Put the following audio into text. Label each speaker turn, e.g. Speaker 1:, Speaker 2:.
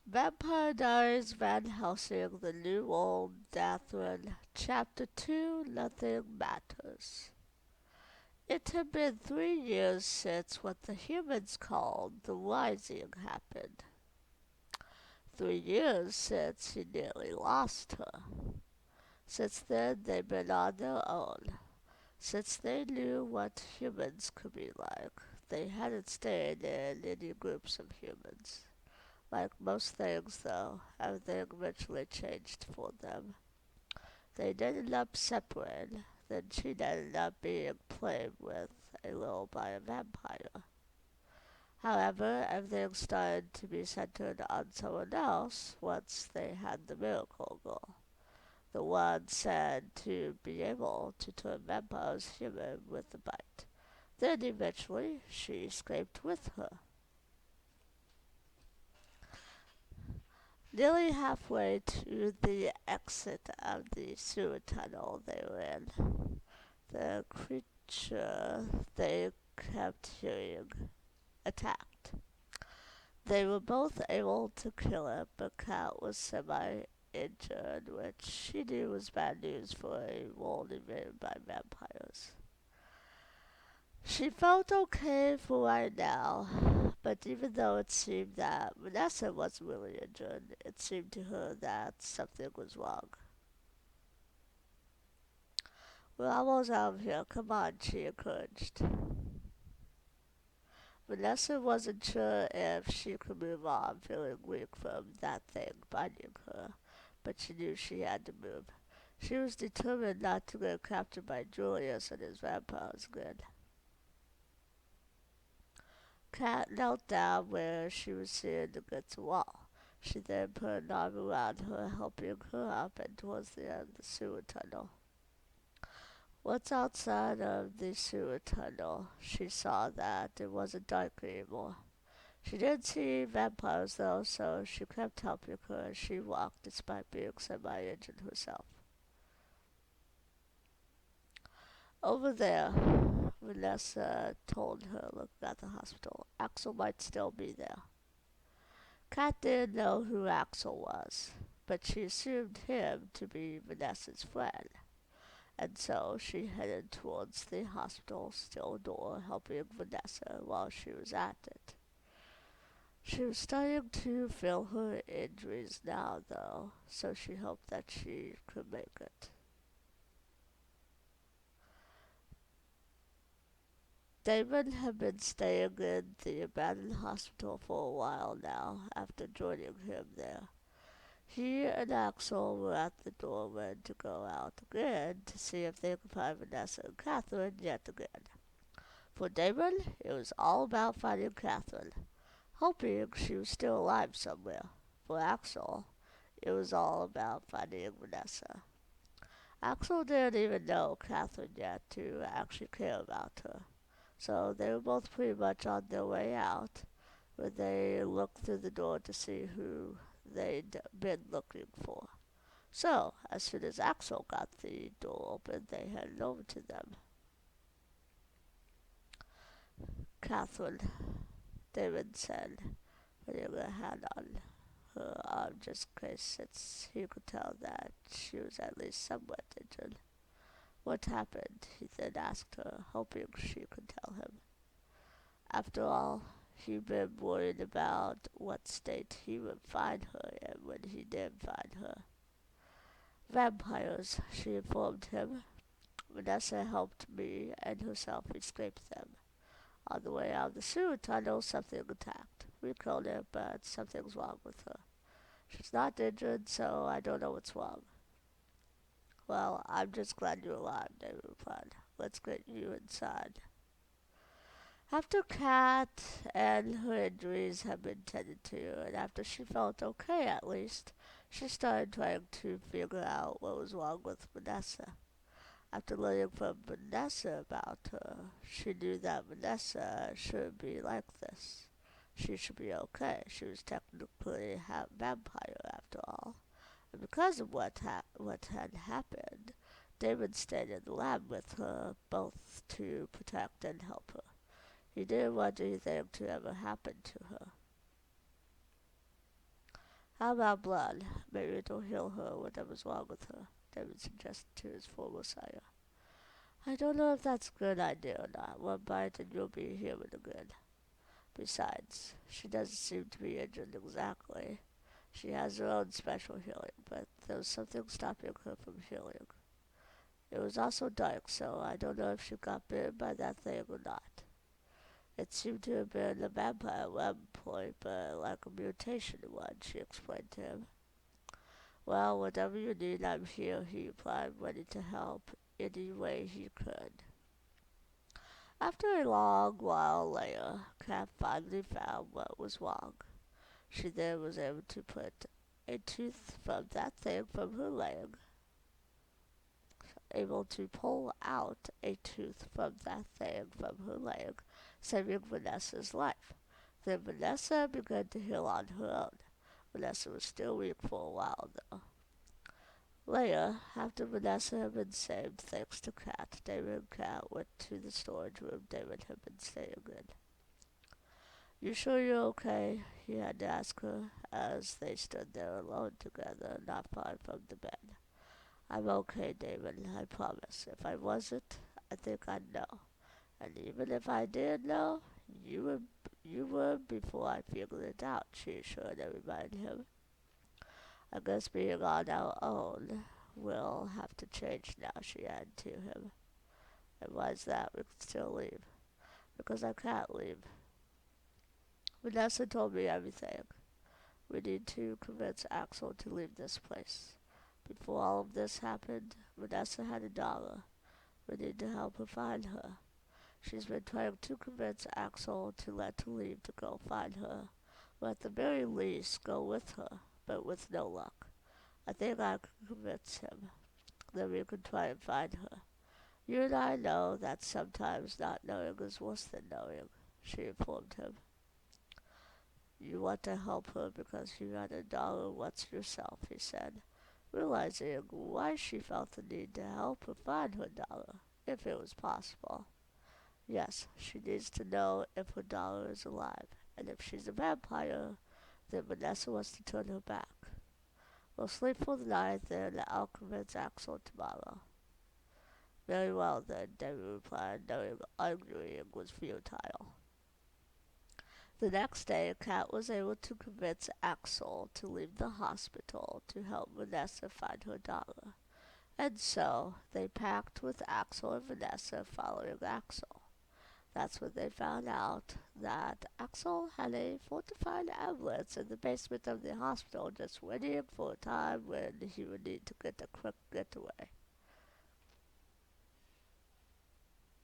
Speaker 1: Vampire Diaries, Van Helsing, The New Old, Catherine, Chapter 2, Nothing Matters. It had been 3 years since what the humans called the Rising happened. 3 years since he nearly lost her. Since then, they'd been on their own. Since they knew what humans could be like, they hadn't stayed in any groups of humans. Like most things, though, everything eventually changed for them. They ended up separated, then she ended up being played with a little by a vampire. However, everything started to be centered on someone else once they had the miracle girl. The one said to be able to turn vampires human with a bite. Then eventually she escaped with her. Nearly halfway to the exit of the sewer tunnel they were in, the creature they kept hearing attacked. They were both able to kill it, but Kat was semi-injured, which she knew was bad news for a world invaded by vampires. She felt okay for right now, but even though it seemed that Vanessa wasn't really injured, it seemed to her that something was wrong. "We're almost out of here. Come on," she encouraged. Vanessa wasn't sure if she could move on, feeling weak from that thing binding her, but she knew she had to move. She was determined not to get captured by Julius and his vampires again. Kat knelt down where she was sitting against the wall. She then put an arm around her, helping her up and towards the end of the sewer tunnel. Once outside of the sewer tunnel, she saw that it wasn't dark anymore. She didn't see vampires though, so she kept helping her as she walked despite being semi-injured herself. "Over there," Vanessa told her, looking at the hospital. "Axel might still be there." Kat didn't know who Axel was, but she assumed him to be Vanessa's friend, and so she headed towards the hospital still door, helping Vanessa while she was at it. She was starting to feel her injuries now, though, so she hoped that she could make it. Damon had been staying in the abandoned hospital for a while now after joining him there. He and Axel were at the door when to go out again to see if they could find Vanessa and Catherine yet again. For Damon, it was all about finding Catherine, hoping she was still alive somewhere. For Axel, it was all about finding Vanessa. Axel didn't even know Catherine yet to actually care about her, so they were both pretty much on their way out when they looked through the door to see who they'd been looking for. So, as soon as Axel got the door open, they headed over to them. "Catherine," David said, putting a hand on her arm just in case, since he could tell that she was at least somewhat injured. "What happened?" he then asked her, hoping she could tell him. After all, he'd been worried about what state he would find her in when he did find her. "Vampires," she informed him. "Vanessa helped me and herself escape them. On the way out of the sewer tunnel, something attacked. We killed her, but something's wrong with her. She's not injured, so I don't know what's wrong." "Well, I'm just glad you're alive," David replied. "Let's get you inside." After Kat and her injuries had been tended to, and after she felt okay at least, she started trying to figure out what was wrong with Vanessa. After learning from Vanessa about her, she knew that Vanessa shouldn't be like this. She should be okay. She was technically a vampire after all. And because of what had happened, David stayed in the lab with her, both to protect and help her. He didn't want anything to ever happen to her. How about blood? Maybe it'll heal her whatever's wrong with her, David suggested to his former sire. I don't know if that's a good idea or not. One bite and you'll be human again. Besides, she doesn't seem to be injured exactly. She has her own special healing, but there was something stopping her from healing. It was also dark, so I don't know if she got bitten by that thing or not. It seemed to have been a vampire at one point, but like a mutation one, she explained to him. Well, whatever you need, I'm here, he replied, ready to help any way he could. After a long while later, Kat finally found what was wrong. She then was able to put a tooth from that thing from her leg, able to pull out a tooth from that thing from her leg, saving Vanessa's life. Then Vanessa began to heal on her own. Vanessa was still weak for a while, though. Later, after Vanessa had been saved thanks to Kat, David and Kat went to the storage room David had been staying in. You sure you're okay? He had to ask her as they stood there alone together, not far from the bed. I'm okay, David, I promise. If I wasn't, I think I'd know. And even if I did know, you were before I figured it out, she assured and reminded him. I guess being on our own, we'll have to change now, she added to him. And why's that? We can still leave. Because I can't leave. Vanessa told me everything. We need to convince Axel to leave this place. Before all of this happened, Vanessa had a daughter. We need to help her find her. She's been trying to convince Axel to let her leave to go find her, or at the very least go with her, but with no luck. I think I can convince him. Then we can try and find her. You and I know that sometimes not knowing is worse than knowing, she informed him. You want to help her because you had a daughter once yourself, he said, realizing why she felt the need to help her find her daughter, if it was possible. Yes, she needs to know if her daughter is alive, and if she's a vampire, then Vanessa wants to turn her back. We'll sleep for the night, then I'll convince Axel tomorrow. Very well, then, David replied, knowing arguing was futile. The next day, Kat was able to convince Axel to leave the hospital to help Vanessa find her daughter. And so, they packed with Axel and Vanessa following Axel. That's when they found out that Axel had a fortified ambulance in the basement of the hospital just waiting for a time when he would need to get a quick getaway.